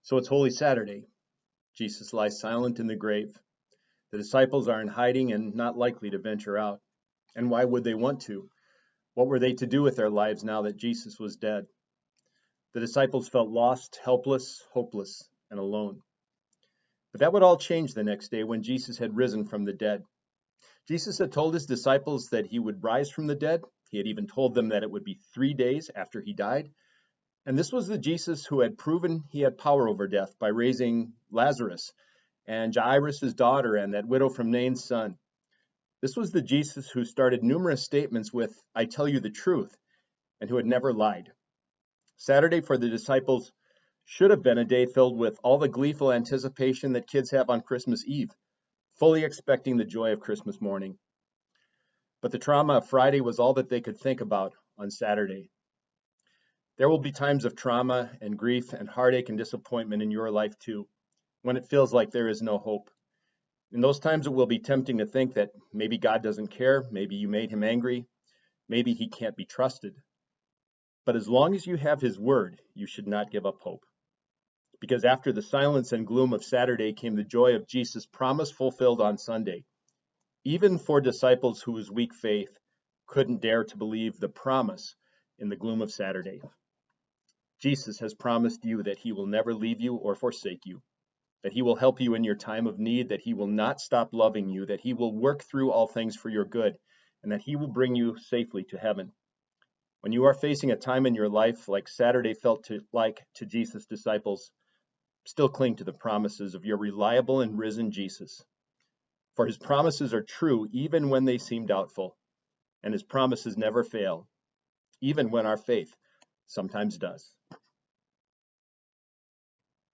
So it's Holy Saturday. Jesus lies silent in the grave. The disciples are in hiding and not likely to venture out. And why would they want to? What were they to do with their lives now that Jesus was dead? The disciples felt lost, helpless, hopeless, and alone. But that would all change the next day when Jesus had risen from the dead. Jesus had told his disciples that he would rise from the dead. He had even told them that it would be 3 days after he died. And this was the Jesus who had proven he had power over death by raising Lazarus and Jairus' daughter and that widow from Nain's son. This was the Jesus who started numerous statements with, "I tell you the truth," and who had never lied. Saturday for the disciples should have been a day filled with all the gleeful anticipation that kids have on Christmas Eve, fully expecting the joy of Christmas morning. But the trauma of Friday was all that they could think about on Saturday. There will be times of trauma and grief and heartache and disappointment in your life too, when it feels like there is no hope. In those times, it will be tempting to think that maybe God doesn't care, maybe you made him angry, maybe he can't be trusted. But as long as you have his word, you should not give up hope. Because after the silence and gloom of Saturday came the joy of Jesus' promise fulfilled on Sunday. Even for disciples whose weak faith couldn't dare to believe the promise in the gloom of Saturday. Jesus has promised you that he will never leave you or forsake you, that he will help you in your time of need, that he will not stop loving you, that he will work through all things for your good, and that he will bring you safely to heaven. When you are facing a time in your life like Saturday felt to Jesus' disciples, still cling to the promises of your reliable and risen Jesus. For his promises are true even when they seem doubtful, and his promises never fail, even when our faith sometimes does.